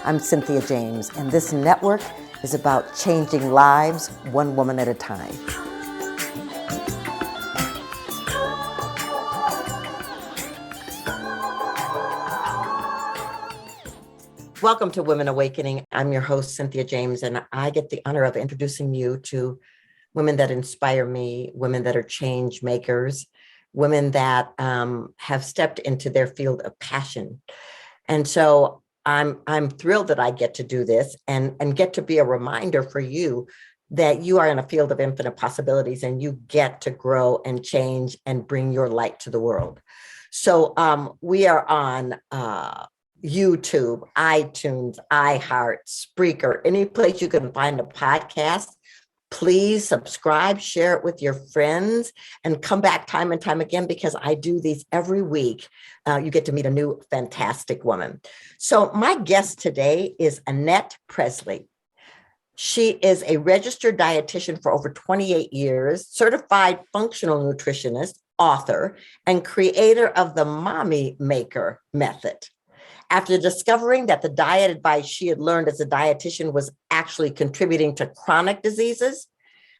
I'm Cynthia James, and this network is about changing lives one woman at a time. Welcome to Women Awakening. I'm your host, Cynthia James, and I get the honor of introducing you to women that inspire me, women that are change makers, women that have stepped into their field of passion. And so I'm thrilled that I get to do this and get to be a reminder for you that you are in a field of infinite possibilities and you get to grow and change and bring your light to the world. So we are on YouTube, iTunes, iHeart, Spreaker, any place you can find a podcast. Please subscribe, share it with your friends, and come back time and time again because I do these every week. You get to meet a new fantastic woman. So my guest today is Annette Presley. She is a registered dietitian for over 28 years, certified functional nutritionist, author, and creator of the Mommy Maker method. After discovering that the diet advice she had learned as a dietitian was actually contributing to chronic diseases,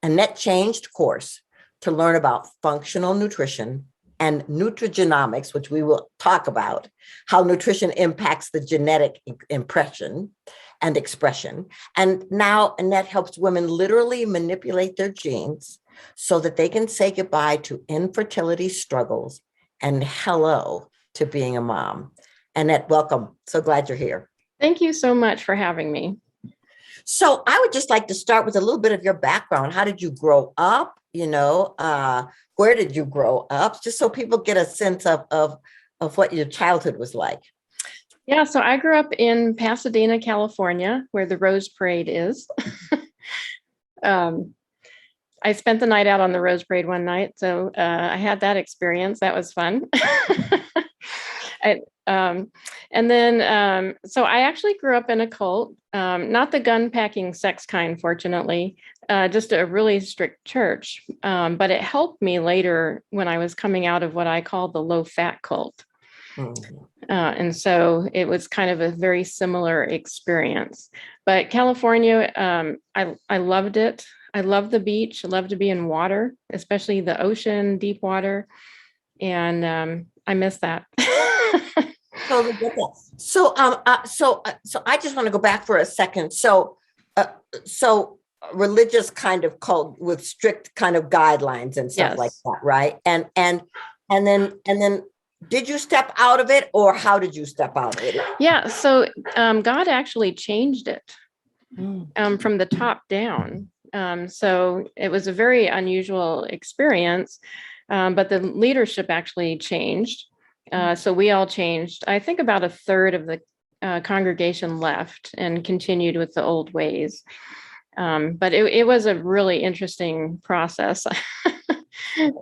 Annette changed course to learn about functional nutrition and nutrigenomics, which we will talk about, how nutrition impacts the genetic impression and expression. And now Annette helps women literally manipulate their genes so that they can say goodbye to infertility struggles and hello to being a mom. Annette, welcome. So glad you're here. Thank you so much for having me. So I would just like to start with a little bit of your background. How did you grow up? Where did you grow up? Just so people get a sense of what your childhood was like. Yeah, so I grew up in Pasadena, California, where the Rose Parade is. I spent the night out on the Rose Parade one night, so I had that experience. That was fun. So I actually grew up in a cult, not the gun packing sex kind, fortunately, just a really strict church. But it helped me later when I was coming out of what I call the low fat cult. Mm-hmm. And so it was kind of a very similar experience. But California, I loved it. I love the beach. I love to be in water, especially the ocean, deep water. And I miss that. Totally get that. So I just want to go back for a second. So religious kind of cult with strict kind of guidelines and stuff like that, right? And then did you step out of it, or how did you step out of it? Yeah. So God actually changed it from the top down. So it was a very unusual experience, but the leadership actually changed. So we all changed. I think about a third of the congregation left and continued with the old ways. But it was a really interesting process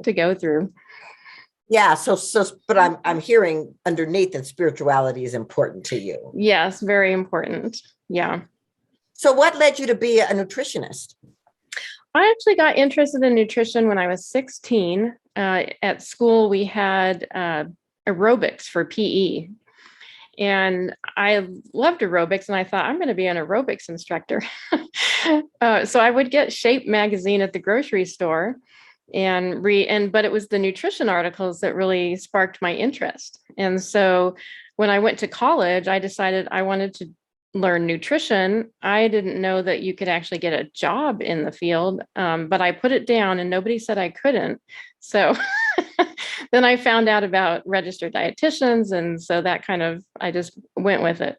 to go through. Yeah. But I'm hearing underneath that spirituality is important to you. Yes, very important. Yeah. So what led you to be a nutritionist? I actually got interested in nutrition when I was 16. At school, we had aerobics for PE. And I loved aerobics, and I thought, I'm going to be an aerobics instructor. So I would get Shape magazine at the grocery store but it was the nutrition articles that really sparked my interest. And so when I went to college, I decided I wanted to learn nutrition. I didn't know that you could actually get a job in the field, but I put it down and nobody said I couldn't. So then I found out about registered dietitians. And so that I just went with it.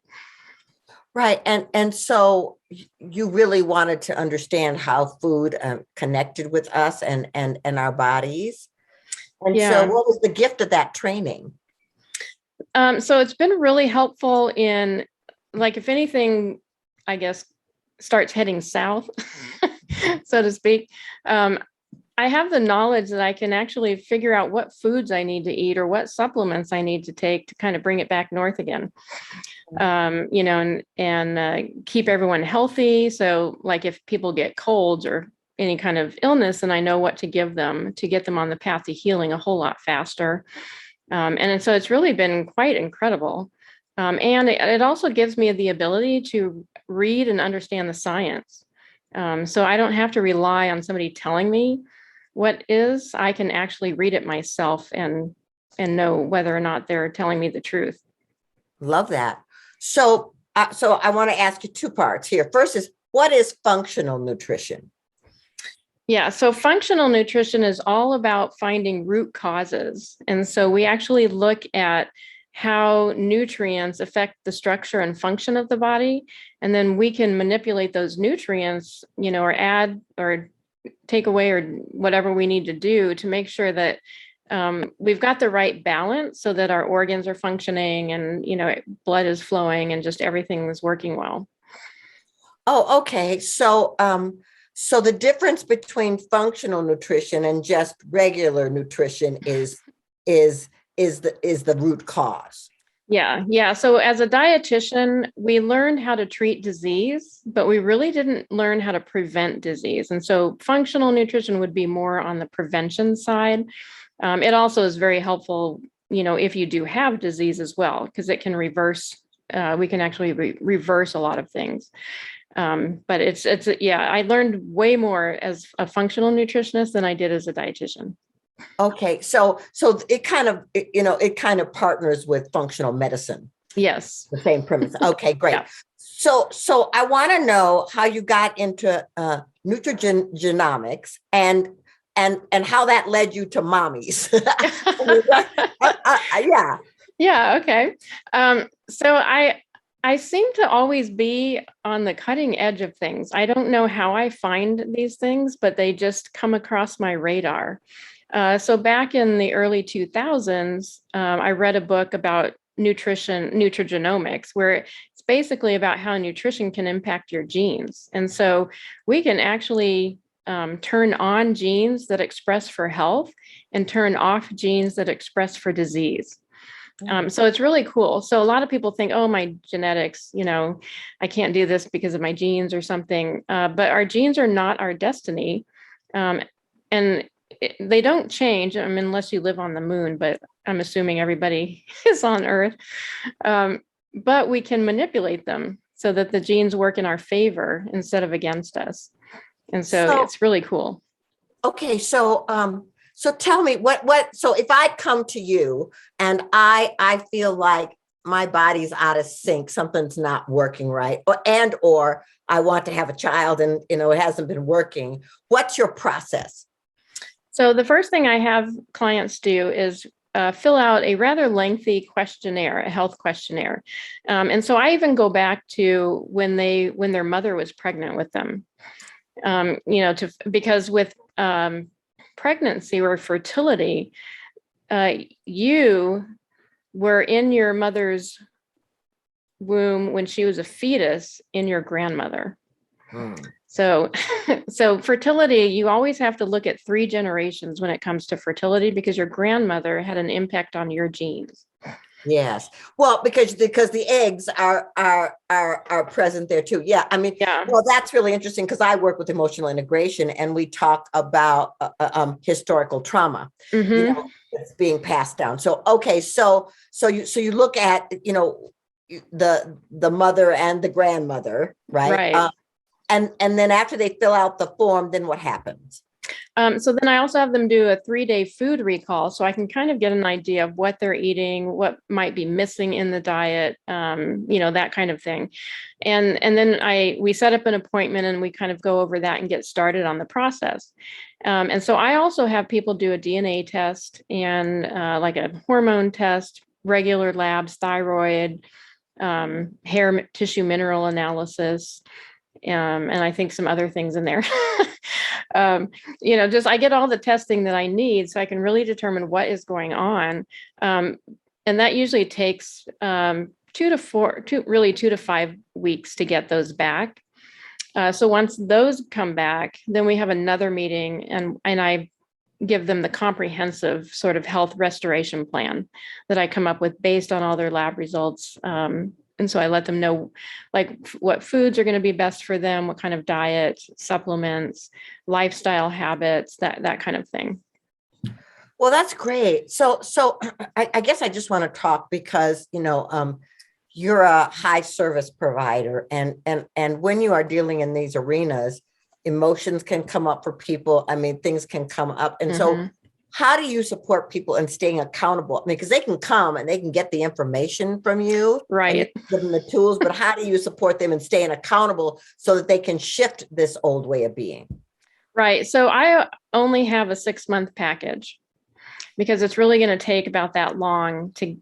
Right. And so you really wanted to understand how food connected with us and our bodies. And so what was the gift of that training? So it's been really helpful in, like, if anything, I guess, starts heading south, so to speak, I have the knowledge that I can actually figure out what foods I need to eat or what supplements I need to take to kind of bring it back north again, and keep everyone healthy. So like if people get colds or any kind of illness, and I know what to give them to get them on the path to healing a whole lot faster. And so it's really been quite incredible. And it also gives me the ability to read and understand the science. So I don't have to rely on somebody telling me what is. I can actually read it myself and know whether or not they're telling me the truth. Love that. So I want to ask you two parts here. First is, what is functional nutrition? Yeah, so functional nutrition is all about finding root causes. And so we actually look at how nutrients affect the structure and function of the body. And then we can manipulate those nutrients, or add or take away or whatever we need to do to make sure that we've got the right balance so that our organs are functioning and, blood is flowing and just everything is working well. Oh, okay. So the difference between functional nutrition and just regular nutrition is the root cause. Yeah. So as a dietitian, we learned how to treat disease, but we really didn't learn how to prevent disease. And so functional nutrition would be more on the prevention side. It also is very helpful, if you do have disease as well, because it can reverse. We can actually reverse a lot of things. But I learned way more as a functional nutritionist than I did as a dietitian. Okay, so it kind of partners with functional medicine. Yes. The same premise. Okay, great. Yeah. So I want to know how you got into nutrigenomics and how that led you to mommies. Yeah. Yeah. Okay. So I seem to always be on the cutting edge of things. I don't know how I find these things, but they just come across my radar. So back in the early 2000s, I read a book about nutrigenomics, where it's basically about how nutrition can impact your genes. And so we can actually turn on genes that express for health and turn off genes that express for disease. So it's really cool. So a lot of people think, oh, my genetics, I can't do this because of my genes or something. But our genes are not our destiny. And they don't change, unless you live on the moon, but I'm assuming everybody is on Earth. But we can manipulate them so that the genes work in our favor instead of against us. And so it's really cool. Okay, so tell me so if I come to you and I feel like my body's out of sync, something's not working right, or I want to have a child and it hasn't been working, what's your process? So the first thing I have clients do is fill out a rather lengthy questionnaire, a health questionnaire. And so I even go back to when their mother was pregnant with them, because with pregnancy or fertility, you were in your mother's womb when she was a fetus in your grandmother. So fertility, you always have to look at 3 generations when it comes to fertility, because your grandmother had an impact on your genes. Yes. Well, because the eggs are present there too. Yeah. Yeah. Well, that's really interesting, because I work with emotional integration and we talk about historical trauma, Mm-hmm. that's being passed down. So, okay. So you look at, the mother and the grandmother, right? Right. And then after they fill out the form, then what happens? So then I also have them do a 3-day food recall, so I can kind of get an idea of what they're eating, what might be missing in the diet, that kind of thing. And then we set up an appointment and we kind of go over that and get started on the process. And so I also have people do a DNA test and like a hormone test, regular labs, thyroid, hair tissue mineral analysis. And I think some other things in there. I get all the testing that I need so I can really determine what is going on. And that usually takes 2 to 5 weeks to get those back. So once those come back, then we have another meeting and I give them the comprehensive sort of health restoration plan that I come up with based on all their lab results. And so I let them know like what foods are going to be best for them, what kind of diet, supplements, lifestyle habits, that kind of thing. Well, that's great. So I guess I just want to talk because, you're a high service provider, and when you are dealing in these arenas, emotions can come up for people. I mean, things can come up. And so how do you support people in staying accountable? I mean, because they can come and they can get the information from you, and you Right. can give them the tools, but how do you support them in staying accountable so that they can shift this old way of being? Right. So I only have a 6-month package because it's really going to take about that long to,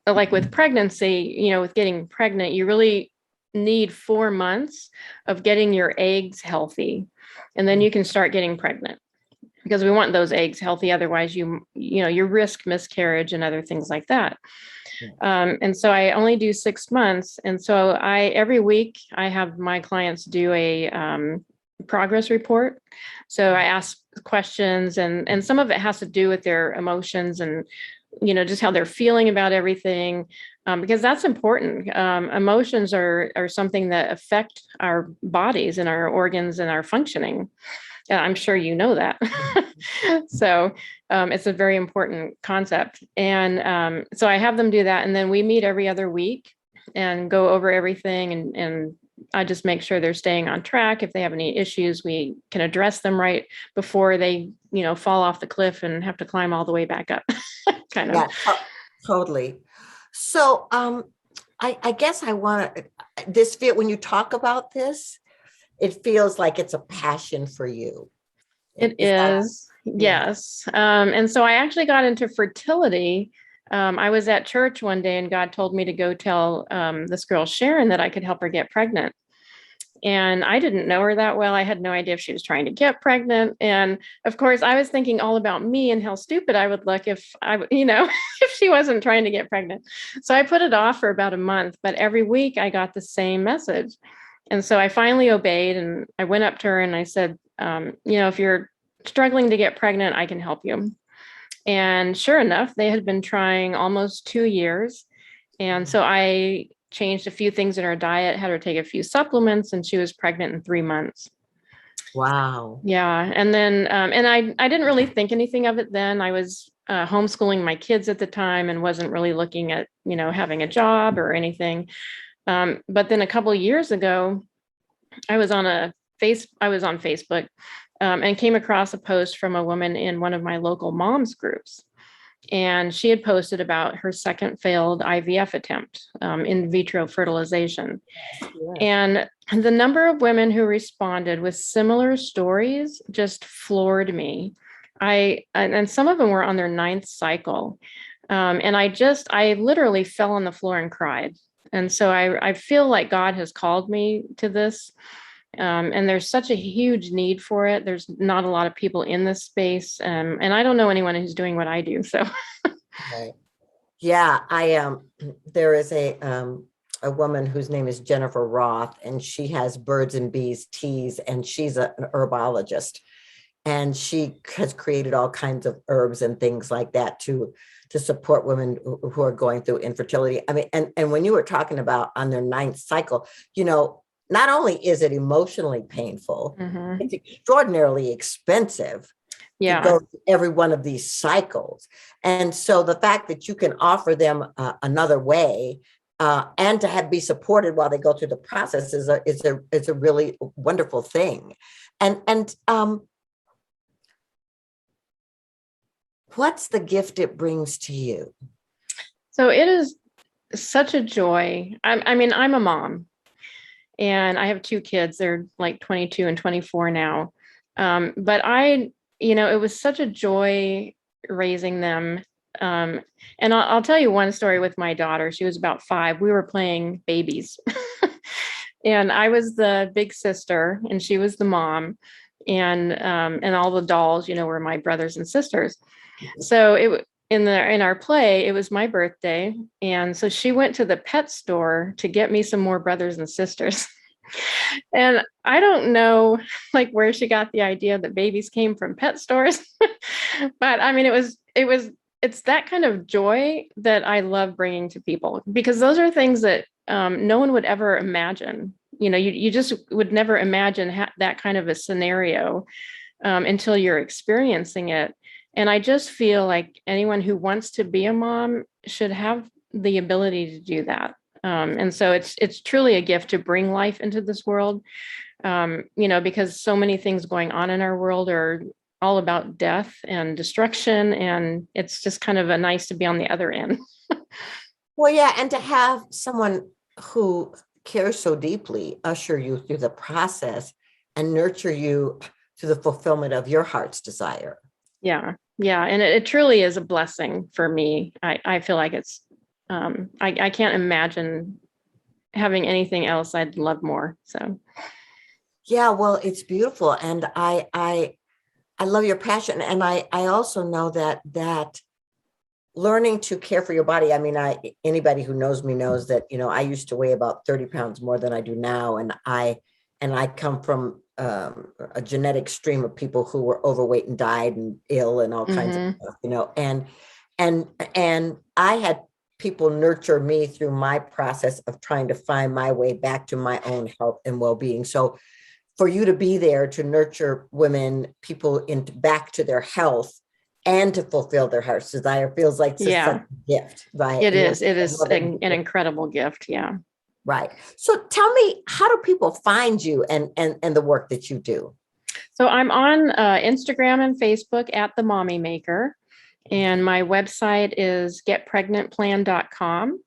like with pregnancy, with getting pregnant, you really need 4 months of getting your eggs healthy. And then you can start getting pregnant because we want those eggs healthy. Otherwise, you risk miscarriage and other things like that. And so I only do 6 months. And so every week I have my clients do a progress report. So I ask questions, and some of it has to do with their emotions and just how they're feeling about everything, because that's important. Emotions are something that affect our bodies and our organs and our functioning. I'm sure you know that. So it's a very important concept. And so I have them do that. And then we meet every other week and go over everything. And I just make sure they're staying on track. If they have any issues, we can address them right before they, fall off the cliff and have to climb all the way back up. Kind of. Yeah, totally. So I guess I want to, this feel, when you talk about this, it feels like it's a passion for you. It is. Yes. And so I actually got into fertility. I was at church one day and God told me to go tell this girl, Sharon, that I could help her get pregnant. And I didn't know her that well. I had no idea if she was trying to get pregnant. And of course, I was thinking all about me and how stupid I would look if if she wasn't trying to get pregnant. So I put it off for about a month, but every week I got the same message. And so I finally obeyed, and I went up to her and I said, if you're struggling to get pregnant, I can help you. And sure enough, they had been trying almost 2 years. And so I changed a few things in her diet, had her take a few supplements, and she was pregnant in 3 months. Wow. Yeah. And then, and I didn't really think anything of it then. I was homeschooling my kids at the time and wasn't really looking at, having a job or anything. But then a couple of years ago, I was on Facebook and came across a post from a woman in one of my local moms groups. And she had posted about her second failed IVF attempt, in vitro fertilization. Yes. And the number of women who responded with similar stories just floored me. And some of them were on their 9th cycle. And I literally fell on the floor and cried. And so I feel like God has called me to this. And there's such a huge need for it. There's not a lot of people in this space. And I don't know anyone who's doing what I do. So. Okay. Yeah, there is a woman whose name is Jennifer Roth, and she has Birds and Bees teas, and she's an herbologist. And she has created all kinds of herbs and things like that to support women who are going through infertility. I mean, and when you were talking about on their 9th cycle, not only is it emotionally painful, it's extraordinarily expensive to go through every one of these cycles. And so the fact that you can offer them another way and to be supported while they go through the process is a really wonderful thing. And what's the gift it brings to you? So it is such a joy. I mean, I'm a mom and I have 2 kids. They're like 22 and 24 now. But it was such a joy raising them. And I'll tell you one story with my daughter. She was about 5. We were playing babies and I was the big sister and she was the mom, and all the dolls, were my brothers and sisters. So in our play, it was my birthday. And so she went to the pet store to get me some more brothers and sisters. And I don't know where she got the idea that babies came from pet stores. But I mean, it's that kind of joy that I love bringing to people, because those are things that no one would ever imagine. You just would never imagine that kind of a scenario until you're experiencing it. And I just feel like anyone who wants to be a mom should have the ability to do that. And so it's truly a gift to bring life into this world, because so many things going on in our world are all about death and destruction. And it's just kind of nice to be on the other end. Well, yeah, and to have someone who cares so deeply usher you through the process and nurture you to the fulfillment of your heart's desire. Yeah. Yeah. And it truly is a blessing for me. I feel like it's, I can't imagine having anything else I'd love more. So. Yeah, well, it's beautiful. And I love your passion. And I also know that learning to care for your body. I mean, anybody who knows me knows that, I used to weigh about 30 pounds more than I do now. And I come from a genetic stream of people who were overweight and died and ill and all kinds of stuff, and I had people nurture me through my process of trying to find my way back to my own health and well-being. So for you to be there to nurture people back to their health and to fulfill their heart's desire feels like such a gift, right? It is an incredible gift. Yeah. Right. So tell me, how do people find you and the work that you do? So I'm on Instagram and Facebook at The Mommy Maker. And my website is getpregnantplan.com.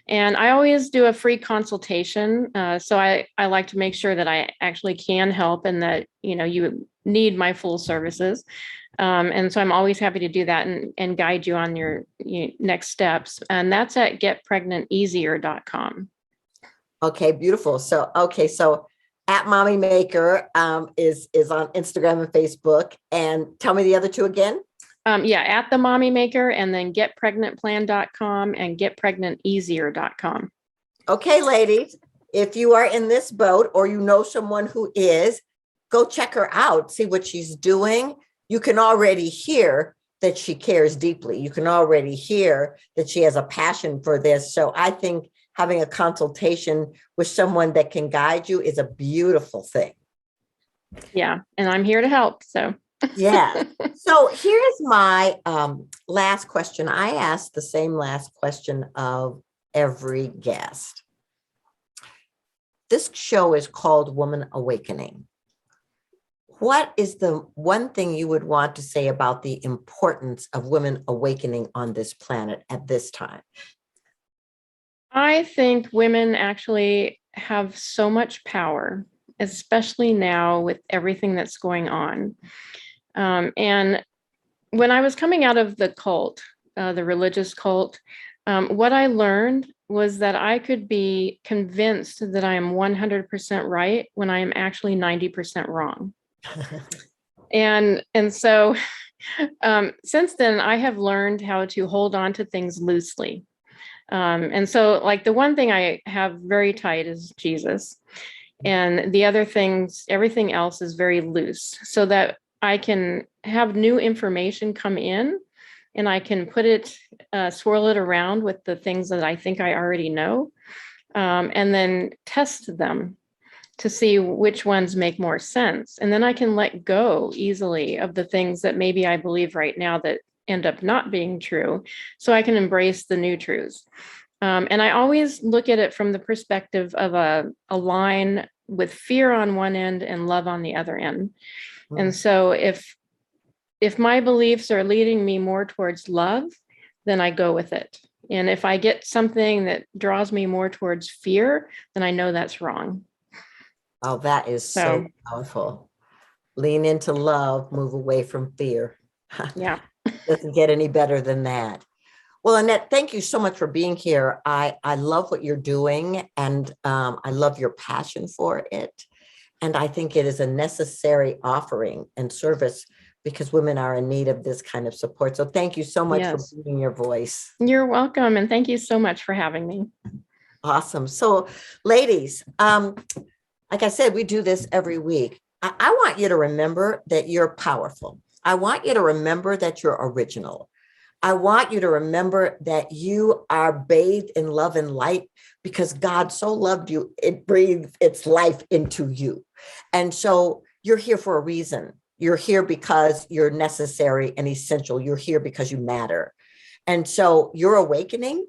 And I always do a free consultation. So I like to make sure that I actually can help and that, you need my full services. And so I'm always happy to do that and guide you on your next steps. And that's at getpregnanteasier.com. Okay, beautiful. So at Mommy Maker is on Instagram and Facebook. And tell me the other two again. At The Mommy Maker, and then getpregnantplan.com and getpregnanteasier.com. Okay, ladies, if you are in this boat or you know someone who is, go check her out, see what she's doing. You can already hear that she cares deeply. You can already hear that she has a passion for this. So I think having a consultation with someone that can guide you is a beautiful thing. Yeah, and I'm here to help. So. Yeah. So here's my last question. I asked the same last question of every guest. This show is called Woman Awakening. What is the one thing you would want to say about the importance of women awakening on this planet at this time? I think women actually have so much power, especially now with everything that's going on. And when I was coming out of the cult, the religious cult, what I learned was that I could be convinced that I am 100% right when I am actually 90% wrong. And so since then, I have learned how to hold on to things loosely. And so like the one thing I have very tight is Jesus. And the other things, everything else is very loose so that I can have new information come in and I can put it, swirl it around with the things that I think I already know, and then test them to see which ones make more sense. And then I can let go easily of the things that maybe I believe right now that end up not being true. So I can embrace the new truths. And I always look at it from the perspective of a line with fear on one end and love on the other end. And so if my beliefs are leading me more towards love, then I go with it. And if I get something that draws me more towards fear, then I know that's wrong. Oh, that is so powerful. Lean into love, move away from fear. Yeah. Doesn't get any better than that. Well, Annette, thank you so much for being here. I love what you're doing, and I love your passion for it. And I think it is a necessary offering and service because women are in need of this kind of support. So thank you so much for being your voice. You're welcome. And thank you so much for having me. Awesome. So ladies, like I said, we do this every week. I want you to remember that you're powerful. I want you to remember that you're original. I want you to remember that you are bathed in love and light because God so loved you, it breathed its life into you. And so you're here for a reason. You're here because you're necessary and essential. You're here because you matter. And so your awakening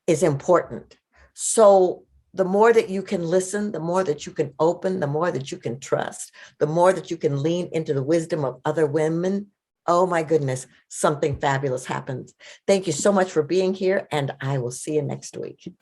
is important. So the more that you can listen, the more that you can open, the more that you can trust, the more that you can lean into the wisdom of other women. Oh my goodness, something fabulous happens. Thank you so much for being here, and I will see you next week.